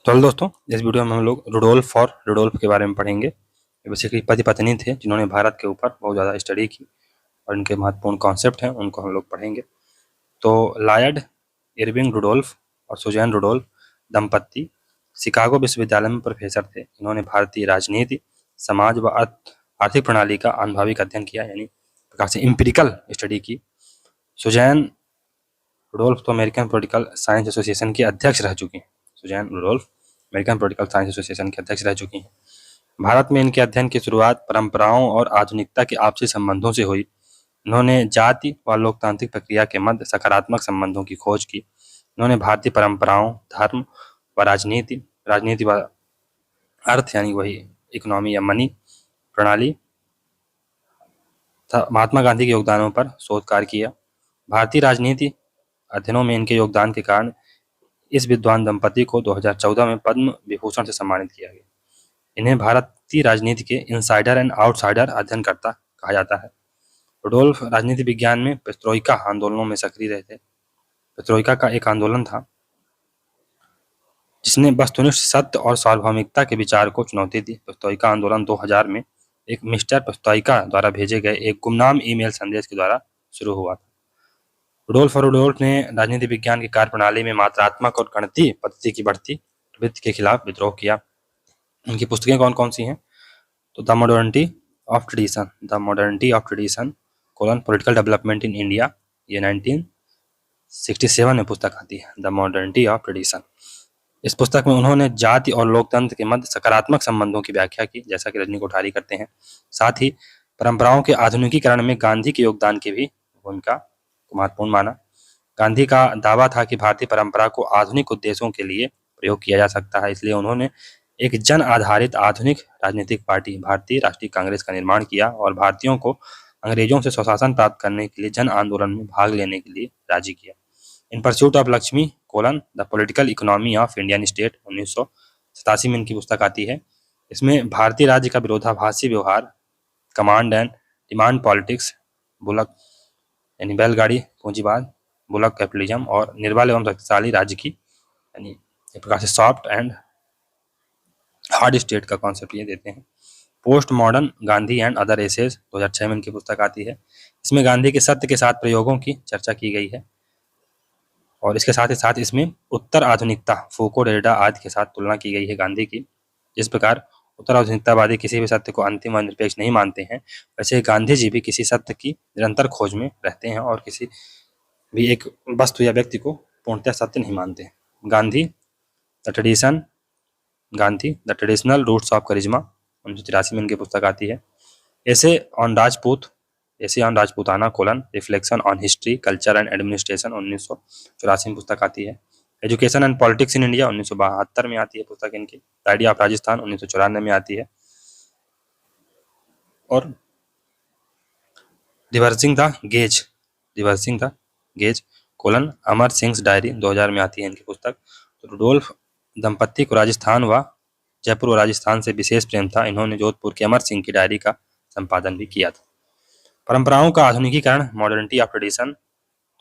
तो हेलो दोस्तों, इस वीडियो में हम लोग रुडोल्फ और रुडोल्फ के बारे में पढ़ेंगे। ये बेसिकली पति पत्नी थे जिन्होंने भारत के ऊपर बहुत ज़्यादा स्टडी की और इनके महत्वपूर्ण कॉन्सेप्ट हैं उनको हम लोग पढ़ेंगे। तो लायड इरविंग रुडोल्फ और सुजैन रुडोल्फ दंपत्ति शिकागो विश्वविद्यालय में प्रोफेसर थे। इन्होंने भारतीय राजनीति, समाज व आर्थिक प्रणाली का अनुभविक अध्ययन किया, यानी प्रकार से इम्पिरिकल स्टडी की। सुजैन रुडोल्फ तो अमेरिकन पॉलिटिकल साइंस एसोसिएशन की अध्यक्ष रह चुकी हैं। Susanne Rudolph American Political Science Association के अध्यक्ष रह चुकी हैं। भारत में इनके अध्ययन की शुरुआत परंपराओं और आधुनिकता के आपसी संबंधों से हुई। इन्होंने जाति व लोकतांत्रिक प्रक्रिया के मध्य सकारात्मक संबंधों की खोज की। इन्होंने भारतीय परंपराओं, धर्म व राजनीति व अर्थ यानी वही इकोनॉमी या मनी प्रणाली तथा महात्मा गांधी के योगदानों पर शोध कार्य किया। भारतीय राजनीति अध्ययनों में इनके योगदान के कारण इस विद्वान दंपति को 2014 में पद्म विभूषण से सम्मानित किया गया। इन्हें भारतीय राजनीति के इनसाइडर एंड आउटसाइडर अध्ययनकर्ता कहा जाता है। रुडोल्फ राजनीति विज्ञान में पेस्ट्रोइका आंदोलनों में सक्रिय रहे थे। पेस्ट्रोइका का एक आंदोलन था जिसने वस्तुनिष्ठ सत्य और सार्वभौमिकता के विचार को चुनौती दी। पेस्ट्रोइका आंदोलन 2000 में एक मिस्टर पेस्ट्रोइका द्वारा भेजे गए एक गुमनाम ईमेल संदेश के द्वारा शुरू हुआ था। रुडोल्फ ने राजनीति विज्ञान की कार्यप्रणाली में मात्रात्मक और गणितीय पद्धति की बढ़ती प्रवृत्ति के खिलाफ विद्रोह किया। उनकी पुस्तकें कौन कौन सी हैं? तो the modernity of tradition political development in India, ये 1967 में पुस्तक आती है, द मॉडर्निटी ऑफ ट्रेडिशन। इस पुस्तक में उन्होंने जाति और लोकतंत्र के मध्य सकारात्मक संबंधों की व्याख्या की, जैसा कि रजनी कोठारी करते हैं। साथ ही परंपराओं के आधुनिकीकरण में गांधी के योगदान की भी भूमिका को महत्वपूर्ण माना। गांधी का दावा था कि भारतीय परंपरा को आधुनिक उद्देश्यों के लिए प्रयोग किया जा सकता है, इसलिए उन्होंने एक जन आधारित आधुनिक राजनीतिक पार्टी भारतीय राष्ट्रीय कांग्रेस का निर्माण किया और भारतीयों को अंग्रेजों से स्वशासन प्राप्त करने के लिए जन आंदोलन में भाग लेने के लिए राजी किया। In pursuit of Lakshmi the political economy of Indian state 1987 में इनकी पुस्तक आती है। इसमें भारतीय राज्य का विरोधाभासी व्यवहार, command and demand politics, bullock यानी बैलगाड़ी पूंजीवाद, बुलक कैपिटलिज्म और निर्बल एवं शक्तिशाली राज्य की यानी एक प्रकार से सॉफ्ट एंड हार्ड स्टेट का कॉन्सेप्ट ये देते हैं। Post modern Gandhi and other essays 2006 में इनकी पुस्तक आती है। इसमें गांधी के सत्य के साथ प्रयोगों की चर्चा की गई है और इसके साथ ही साथ इसमें उत्तर आधुनिकता, फूको, डेरिडा आदि के साथ तुलना की गई है गांधी की। जिस प्रकार उत्तर आधुनिकतावादी किसी भी सत्य को अंतिम व निरपेक्ष नहीं मानते हैं, वैसे गांधी जी भी किसी सत्य की निरंतर खोज में रहते हैं और किसी भी एक वस्तु या व्यक्ति को पूर्णतः सत्य नहीं मानते। Gandhi the traditional roots of charisma 1983 में इनकी पुस्तक आती है। Essays on Rajputana reflection on history, culture and administration 1984 में पुस्तक आती है। Education and politics in India 1972 में आती है पुस्तक इनकी। द आइडिया ऑफ राजस्थान 1994 में आती है और reversing the gauge Amar Singh diary 2000 में आती है इनकी पुस्तक। तो रुडोल्फ दंपत्ति को राजस्थान व जयपुर व राजस्थान से विशेष प्रेम था। इन्होंने जोधपुर के अमर सिंह की डायरी का संपादन भी किया था। परंपराओं का आधुनिकीकरण, मॉडर्निटी ऑफ ट्रेडिशन।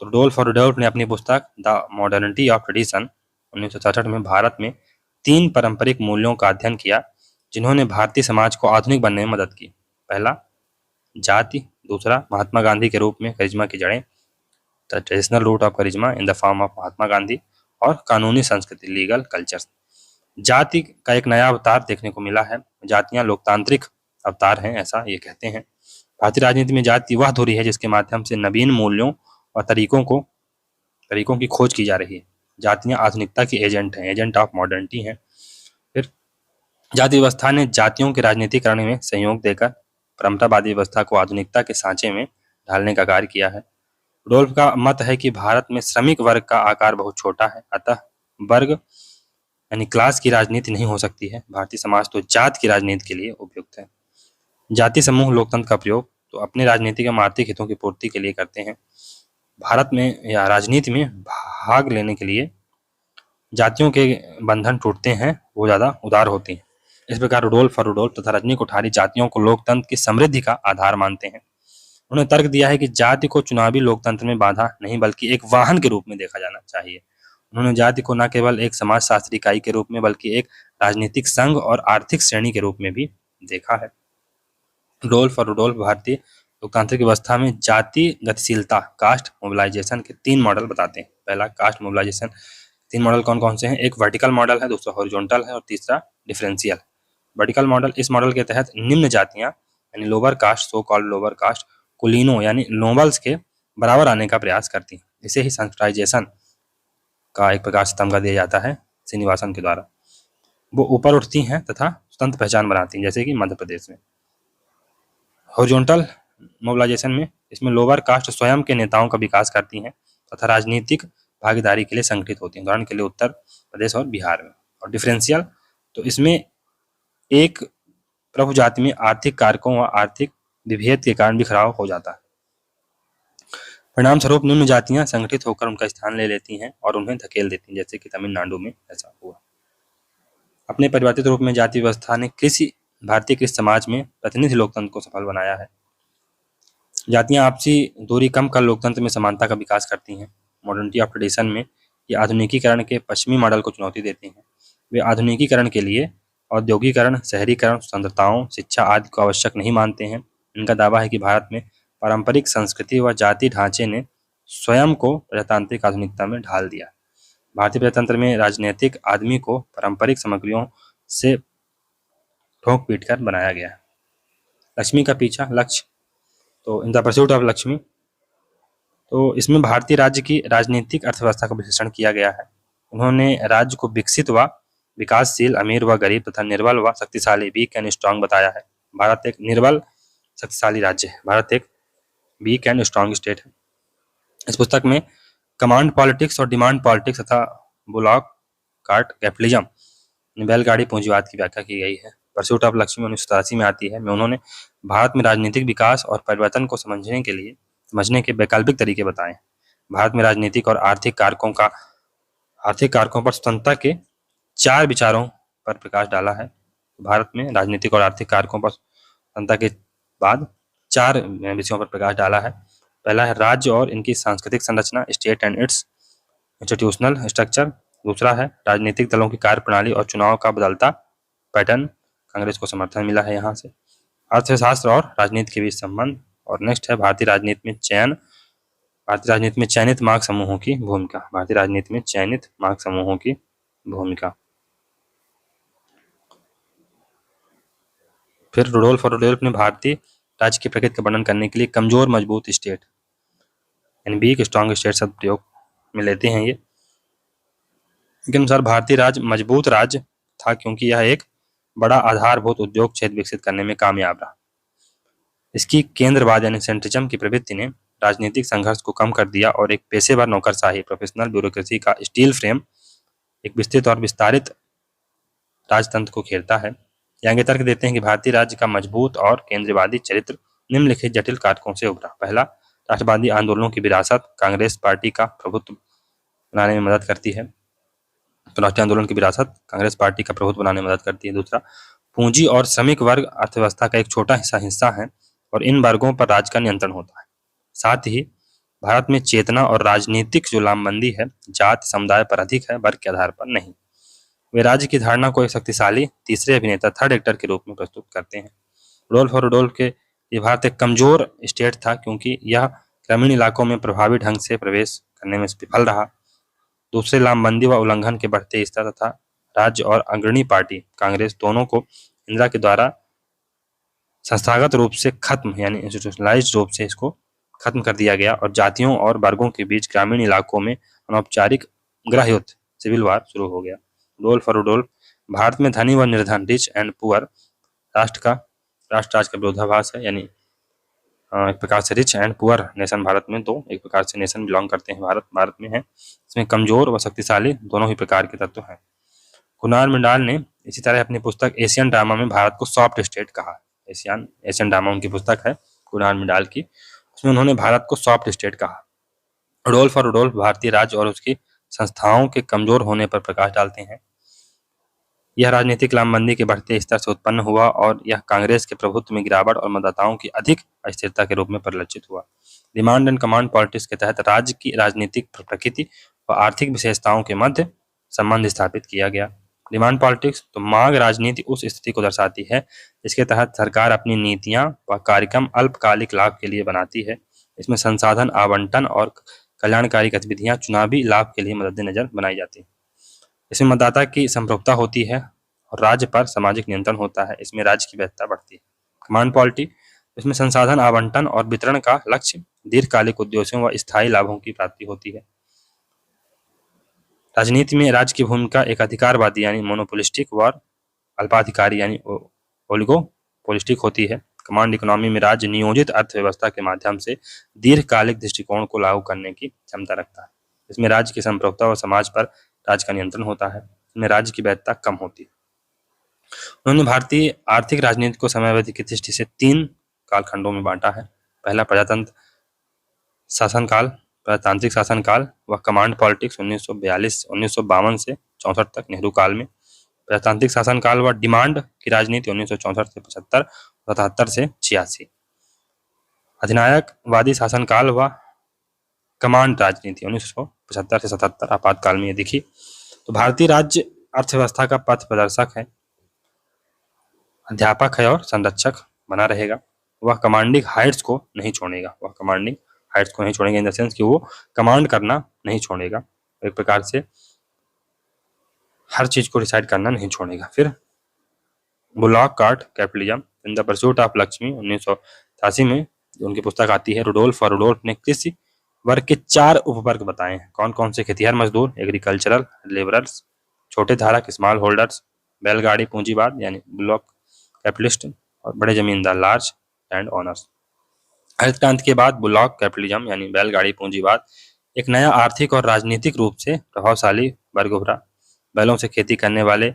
तो रुडोल्फ ने अपनी पुस्तक द मॉडर्निटी ऑफ ट्रेडिशन 1967 में भारत में 3 पारंपरिक मूल्यों का अध्ययन किया जिन्होंने भारतीय समाज को आधुनिक बनने में मदद की। पहला जाति, दूसरा महात्मा गांधी के रूप में करिश्मा की जड़ें, the traditional root of charisma in the form of Mahatma Gandhi, और कानूनी संस्कृति, लीगल कल्चर्स। जाति का एक नया अवतार देखने को मिला है। जातियां लोकतांत्रिक अवतार हैं, ऐसा ये कहते हैं। भारतीय राजनीति में जाति वह धुरी है जिसके माध्यम से नवीन मूल्यों और तरीकों की खोज की जा रही है। जातियां आधुनिकता की एजेंट ऑफ मॉडर्निटी हैं। फिर जाति व्यवस्था ने जातियों के राजनीतिकरण में सहयोग देकर परंपरावादी व्यवस्था को आधुनिकता के सांचे में ढालने का कार्य किया है। रुडोल्फ का मत है कि भारत में श्रमिक वर्ग का आकार बहुत छोटा है, अतः वर्ग यानी क्लास की राजनीति नहीं हो सकती है। भारतीय समाज तो जात की राजनीति के लिए उपयुक्त है। जाति समूह लोकतंत्र का प्रयोग तो अपने राजनीतिक एवं आर्थिक हितों की पूर्ति के लिए करते हैं। भारत में या राजनीति में भाग लेने के लिए जातियों के बंधन टूटते हैं, वो ज़्यादा उदार होते हैं। इस प्रकार रुडोल्फ तथा रजनी कोठारी जातियों को लोकतंत्र की समृद्धि का आधार मानते हैं। उन्होंने तर्क दिया है कि जाति को चुनावी लोकतंत्र में बाधा नहीं बल्कि एक वाहन के रूप में देखा जाना चाहिए। उन्होंने जाति को न केवल एक समाजशास्त्री इकाई के रूप में बल्कि एक राजनीतिक संघ और आर्थिक श्रेणी के रूप में भी देखा है। रुडोल्फ और रुडोल्फ भारतीय लोकतांत्रिक व्यवस्था में जाति गतिशीलता कास्ट मोबिलाइजेशन के 3 मॉडल बताते हैं। पहला कास्ट मोबिलाइजेशन, 3 मॉडल कौन कौन से हैं? एक वर्टिकल मॉडल है, दूसरा हॉरिजॉन्टल है और तीसरा डिफरेंशियल। वर्टिकल मॉडल, इस मॉडल के तहत निम्न जातियां यानी lower caste, so called lower caste, कुलीनों यानी नोबल्स के बराबर आने का प्रयास करती हैं। इसे ही संस्कृताइजेशन का एक प्रकार से तमगा दिया जाता है श्रीनिवासन के द्वारा। वो ऊपर उठती हैं तथा स्वतंत्र पहचान बनाती हैं, जैसे कि मध्य प्रदेश में। हॉरिजॉन्टल मोबिलाइजेशन में इसमें लोअर कास्ट स्वयं के नेताओं का विकास करती हैं तथा राजनीतिक भागीदारी के लिए संगठित होती हैं, उदाहरण के लिए उत्तर प्रदेश और बिहार में। और डिफरेंशियल, तो इसमें एक प्रभु जाति में आर्थिक कारकों व आर्थिक विभेद के कारण बिखराव हो जाता है। परिणाम स्वरूप निम्न जातियां संगठित होकर उनका स्थान ले लेती हैं और उन्हें धकेल देती हैं, जैसे कि तमिलनाडु में ऐसा हुआ। अपने परिवर्तित रूप में जाति व्यवस्था ने भारतीय कृषि समाज में प्रतिनिधि लोकतंत्र को सफल बनाया है। जातियां आपसी दूरी कम कर लोकतंत्र में समानता का विकास करती हैं। मॉडर्निटी ऑफ ट्रेडिशन में ये आधुनिकीकरण के पश्चिमी मॉडल को चुनौती देती हैं। वे आधुनिकीकरण के लिए औद्योगिकरण, शहरीकरण, स्वतंत्रताओं, शिक्षा आदि को आवश्यक नहीं मानते हैं। इनका दावा है कि भारत में पारंपरिक संस्कृति व जाति ढांचे ने स्वयं को प्रजातांत्रिक आधुनिकता में ढाल दिया। भारतीय प्रजातंत्र में राजनीतिक आदमी को पारंपरिक सामग्रियों से ठोक पीट कर बनाया गया। लक्ष्मी का पीछा, लक्ष्य, तो in the pursuit of Lakshmi, तो इसमें भारतीय राज्य की राजनीतिक अर्थव्यवस्था का विश्लेषण किया गया है। उन्होंने राज्य को विकसित व विकासशील, अमीर व गरीब तथा निर्बल व शक्तिशाली, वीक एंड स्ट्रांग बताया है। भारत एक निर्बल शक्तिशाली राज्य है, भारत एक वीक एंड स्ट्रांग स्टेट है। इस पुस्तक में कमांड पॉलिटिक्स और डिमांड पॉलिटिक्स तथा बुलॉक कार्ट कैपिटलिज्म, बैलगाड़ी पूंजीवाद की व्याख्या की गई है। परस्यूट ऑफ लक्ष्मी 1987 में आती है। में उन्होंने भारत में राजनीतिक विकास और परिवर्तन को समझने के वैकल्पिक तरीके बताए। भारत में राजनीतिक और आर्थिक कारकों पर स्वतंत्रता के 4 विचारों पर प्रकाश डाला है। भारत में राजनीतिक और आर्थिक कारकों पर स्वतंत्रता के बाद 4 विषयों पर प्रकाश डाला है। पहला है राज्य और इनकी सांस्कृतिक संरचना, state and it's institutional structure. दूसरा है राजनीतिक दलों की कार्यप्रणाली और चुनाव का बदलता पैटर्न, कांग्रेस को समर्थन मिला है यहाँ से। अर्थशास्त्र और राजनीति के बीच संबंध। और नेक्स्ट है भारतीय राजनीति में चयनित मार्ग समूहों की भूमिका। भारतीय राजनीति में चयनित मार्ग समूहों की भूमिका। फिर रुडोल्फ ने भारतीय राज्य की प्रकृति का वर्णन करने के लिए कमजोर मजबूत स्टेट यानी वीक स्ट्रांग स्टेट शब्द प्रयोग में लेते हैं। ये इनके अनुसार भारतीय राज्य मजबूत राज्य था क्योंकि यह एक बड़ा आधारभूत उद्योग क्षेत्र विकसित करने में कामयाब रहा। इसकी केंद्रवाद यानी सेंट्रिज्म की प्रवृत्ति ने राजनीतिक संघर्ष को कम कर दिया और एक पेशेवर नौकरशाही, प्रोफेशनल ब्यूरोक्रेसी का स्टील फ्रेम एक विस्तृत और विस्तारित राजतंत्र को घेरता है। ये आगे तर्क देते हैं कि भारतीय राज्य का मजबूत और केंद्रवादी चरित्र निम्नलिखित जटिल कारकों से उभरा। पहला, राष्ट्रवादी आंदोलनों की विरासत कांग्रेस पार्टी का प्रभुत्व बनाने में मदद करती है। तो राष्ट्रीय आंदोलन की विरासत कांग्रेस पार्टी का प्रभुत्व बनाने में मदद करती है। दूसरा, पूंजी और श्रमिक वर्ग अर्थव्यवस्था का एक छोटा हिस्सा है और इन वर्गों पर राज्य का नियंत्रण होता है। साथ ही भारत में चेतना और राजनीतिक जो लामबंदी है जाति समुदाय पर अधिक है, वर्ग के आधार पर नहीं। वे राज्य की धारणा को एक शक्तिशाली तीसरे अभिनेता, थर्ड एक्टर के रूप में प्रस्तुत करते हैं। रुडोल्फ के ये भारत एक कमजोर स्टेट था क्योंकि यह ग्रामीण इलाकों में प्रभावी ढंग से प्रवेश करने में विफल रहा। दूसरे, लामबंदी व उल्लंघन के बढ़ते स्तर तथा राज्य और अग्रणी पार्टी कांग्रेस दोनों को इंदिरा के द्वारा संस्थागत रूप से खत्म यानी इंस्टीट्यूशनलाइज्ड रूप से इसको खत्म कर दिया गया और जातियों और वर्गों के बीच ग्रामीण इलाकों में अनौपचारिक गृहयुद्ध, सिविल वार शुरू हो गया। रुडोल्फ भारत में धनी व निर्धन, रिच एंड पुअर राष्ट्र राज का विरोधाभास है। यानी एक प्रकार से rich and poor nation Bharat में दो एक प्रकार से नेशन बिलोंग करते हैं भारत में है। इसमें कमजोर व शक्तिशाली दोनों ही प्रकार के तत्व हैं। कुणाल मंडाल ने इसी तरह अपनी पुस्तक एशियन ड्रामा में भारत को सॉफ्ट स्टेट कहा। एशियन ड्रामा उनकी पुस्तक है कुणाल मंडाल की, उसमें उन्होंने भारत को सॉफ्ट स्टेट कहा। रुडोल्फ भारतीय राज्य और उसकी संस्थाओं के कमजोर होने पर प्रकाश डालते हैं। यह राजनीतिक लामबंदी के बढ़ते स्तर से उत्पन्न हुआ और यह कांग्रेस के प्रभुत्व में गिरावट और मतदाताओं की अधिक अस्थिरता के रूप में परिलक्षित हुआ। डिमांड एंड कमांड पॉलिटिक्स के तहत राज्य की राजनीतिक प्रकृति व आर्थिक विशेषताओं के मध्य संबंध स्थापित किया गया। डिमांड पॉलिटिक्स तो मांग राजनीति उस स्थिति को दर्शाती है जिसके तहत सरकार अपनी नीतियां व कार्यक्रम अल्पकालिक लाभ के लिए बनाती है। इसमें संसाधन आवंटन और कल्याणकारी गतिविधियां चुनावी लाभ के लिए मद्देनजर बनाई जाती है। इसमें मतदाता की संप्रभुता होती है और राज्य पर सामाजिक नियंत्रण होता है। इसमें राज्य की वैधता बढ़ती है। कमांड पॉलिटी, इसमें संसाधन आवंटन और वितरण का लक्ष्य दीर्घकालिक उद्देश्यों व स्थायी लाभों की प्राप्ति होती है। राजनीति में राज्य की भूमिका एक अधिकारवादी यानी मोनोपोलिस्टिक व अल्पाधिकारी यानी ओलिगोपोलिस्टिक होती है। कमांड इकोनॉमी में राज्य नियोजित अर्थव्यवस्था के माध्यम से दीर्घकालिक दृष्टिकोण को लागू करने की क्षमता रखता है। इसमें राज्य की संप्रभुता और समाज पर राज्य का नियंत्रण होता है। इसमें राज्य की वैधता कम होती है। उन्होंने भारतीय आर्थिक राजनीति को समयावधि की दृष्टि से 3 कालखंडों में बांटा है। पहला प्रजातंत्र शासनकाल, प्रजातांत्रिक शासनकाल व कमांड पॉलिटिक्स 1952 से 64 तक नेहरू काल में। प्रजातांत्रिक शासनकाल व डिमांड की राजनीति 1964 से 75, 77 से 86। अधिनायकवादी शासनकाल व कमांड राजनीति 1975 से 77 आपातकाल में ये दिखी। तो भारतीय राज्य अर्थव्यवस्था का पथ प्रदर्शक है, अध्यापक है और संरक्षक बना रहेगा। वह कमांडिंग हाइट्स को नहीं छोड़ेगा। वह कमांडिंग हाइट्स को नहीं छोड़ेगा इन द सेंस कि वो कमांड करना नहीं छोड़ेगा, एक प्रकार से हर चीज को डिसाइड करना नहीं छोड़ेगा। फिर bullock cart capitalism in the pursuit of Lakshmi 1983 में उनकी पुस्तक आती है। रुडोल्फ और रुडोल्फ ने कृषि वर्ग के 4 उपवर्ग बताए हैं। कौन कौन से? खेतिहर मजदूर, एग्रीकल्चरल लेबरर्स, छोटे धारक स्मॉल होल्डर्स, बैलगाड़ी पूंजीवाद यानी ब्लॉक कैपिटलिस्ट, और बड़े जमींदार लार्ज लैंड ओनर्स। हरित क्रांति के बाद बुलॉक कैपिटलिज्म यानी बैलगाड़ी पूंजीवाद एक नया आर्थिक और राजनीतिक रूप से प्रभावशाली वर्ग उभरा। बैलों से खेती करने वाले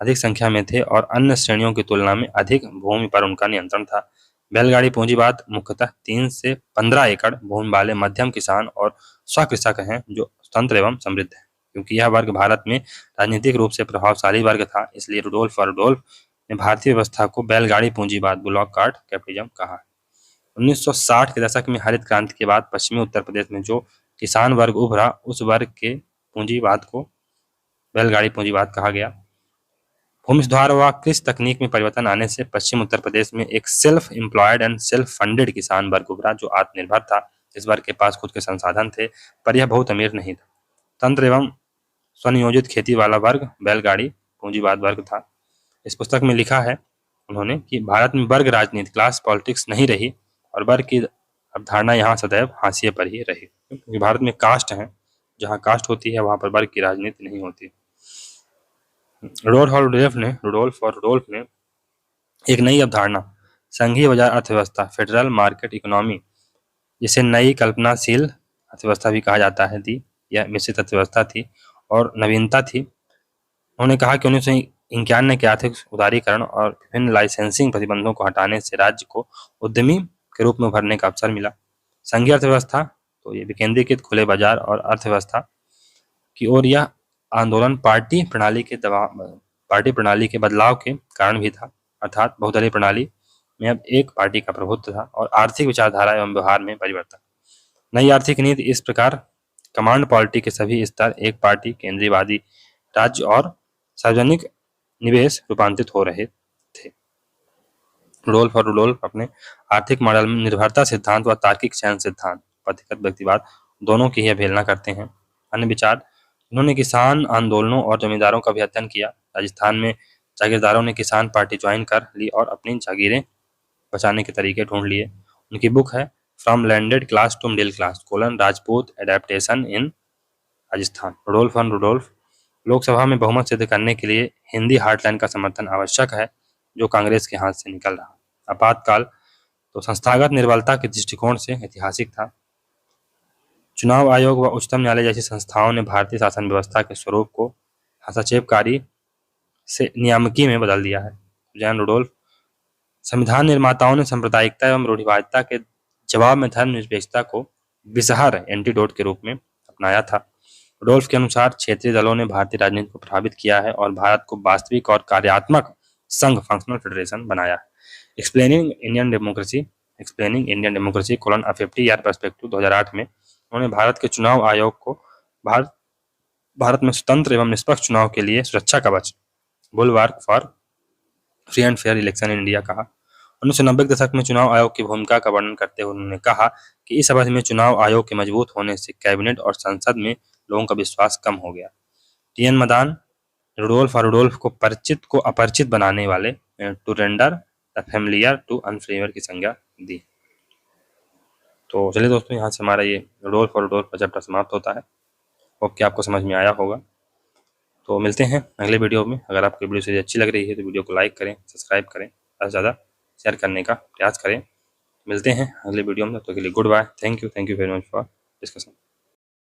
अधिक संख्या में थे और अन्य श्रेणियों की तुलना में अधिक भूमि पर उनका नियंत्रण था। बैलगाड़ी पूंजीवाद मुख्यतः 3 से 15 एकड़ भूमि वाले मध्यम किसान और स्वकृषक हैं जो स्वतंत्र एवं समृद्ध हैं। क्योंकि यह वर्ग भारत में राजनीतिक रूप से प्रभावशाली वर्ग था, इसलिए रुडोल्फ और रुडोल्फ ने भारतीय व्यवस्था को बैलगाड़ी पूंजीवाद बुलॉक कार्ट कैपिटलिज्म कहा। 1960 के दशक में हरित क्रांति के बाद पश्चिमी उत्तर प्रदेश में जो किसान वर्ग उभरा उस वर्ग के पूंजीवाद को बैलगाड़ी पूंजीवाद कहा गया। भूमि सुधार व कृषि तकनीक में परिवर्तन आने से पश्चिम उत्तर प्रदेश में एक self employed and self funded किसान वर्ग उभरा जो आत्मनिर्भर था। इस वर्ग के पास खुद के संसाधन थे पर यह बहुत अमीर नहीं था। तंत्र एवं स्वनियोजित खेती वाला वर्ग बैलगाड़ी पूंजीवाद वर्ग था। इस पुस्तक में लिखा है उन्होंने कि भारत में वर्ग राजनीति क्लास पॉलिटिक्स नहीं रही और वर्ग की अवधारणा यहाँ सदैव हाशिए पर ही रही, क्योंकि भारत में कास्ट है, जहाँ कास्ट होती है वहां पर वर्ग की राजनीति नहीं होती। रुडोल्फ और रुडोल्फ ने एक नई अवधारणा संघीय बाजार अर्थव्यवस्था फेडरल मार्केट इकोनॉमी, जिसे नई कल्पनाशील अर्थव्यवस्था भी कहा जाता है, दी। यह मिश्रित अर्थव्यवस्था थी और नवीनता थी। उन्होंने कहा कि 1991 के आर्थिक उदारीकरण और विभिन्न लाइसेंसिंग प्रतिबंधों को हटाने से राज्य को उद्यमी के रूप में उभरने का अवसर मिला। संघीय अर्थव्यवस्था तो ये विकेंद्रीकृत खुले बाजार और अर्थव्यवस्था की ओर यह आंदोलन पार्टी प्रणाली के बदलाव के कारण भी था, अर्थात बहुदलीय प्रणाली में अब एक पार्टी का प्रभुत्व था और आर्थिक विचारधारा एवं व्यवहार में परिवर्तन। नई आर्थिक नीति इस प्रकार कमांड पॉलिटी के सभी स्तर एक पार्टी केंद्रीयवादी राज्य और सार्वजनिक निवेश रूपांतरित हो रहे थे। रुडोल्फ और रुडोल्फ अपने आर्थिक मॉडल में निर्भरता सिद्धांत व तार्किक चयन सिद्धांत, पथिगत व्यक्तिवाद दोनों की ही अवहेलना करते हैं। अन्य विचार, उन्होंने किसान आंदोलनों और जमींदारों का भी अध्ययन किया। राजस्थान में जागीरदारों ने किसान पार्टी ज्वाइन कर ली और अपनी जागीरें बचाने के तरीके ढूंढ लिए। उनकी बुक है from landed class to middle class Rajput adaptation in Rajasthan. Rudolph और रुडोल्फ लोकसभा में बहुमत सिद्ध करने के लिए हिंदी हार्टलाइन का समर्थन आवश्यक है जो कांग्रेस के हाथ से निकल रहा। आपातकाल तो संस्थागत निर्बलता के दृष्टिकोण से ऐतिहासिक था। चुनाव आयोग व उच्चतम न्यायालय जैसी संस्थाओं ने भारतीय शासन व्यवस्था के स्वरूप को हस्तक्षेपकारी से नियामकी में बदल दिया है। जैन रुडोल्फ, संविधान निर्माताओं ने सांप्रदायिकता एवं रूढ़िवादिता के जवाब में धर्मनिरपेक्षता को विषहर एंटीडोट के रूप में अपनाया था। रुडोल्फ के अनुसार क्षेत्रीय दलों ने भारतीय राजनीति को प्रभावित किया है और भारत को वास्तविक और कार्यात्मक संघ फंक्शनल फेडरेशन बनाया है। एक्सप्लेनिंग इंडियन डेमोक्रेसी कोलन अ 50 ईयर पर्सपेक्टिव 2008 में उन्होंने भारत के चुनाव आयोग को भारत भारत में स्वतंत्र एवं निष्पक्ष चुनाव के लिए सुरक्षा कवच bulwark for free and fair election in India कहा। 1990 के दशक में चुनाव आयोग की भूमिका का वर्णन करते हुए उन्होंने कहा कि इस अवधि में चुनाव आयोग के मजबूत होने से कैबिनेट और संसद में लोगों का विश्वास कम हो गया। टीएन मदान रुडोल्फ और रुडोल्फ को परिचित को अपरिचित बनाने वाले to render the familiar to unfamiliar की संज्ञा दी। तो चलिए दोस्तों, यहाँ से हमारा ये रुडोल्फ और रुडोल्फ का चैप्टर समाप्त होता है। होप कि आपको समझ में आया होगा। तो मिलते हैं अगले वीडियो में। अगर आपको वीडियो से अच्छी लग रही है तो वीडियो को लाइक करें, सब्सक्राइब करें, ज़्यादा से ज़्यादा शेयर करने का प्रयास करें। मिलते हैं अगले वीडियो में, तो के लिए good bye. Thank you very much for discussion.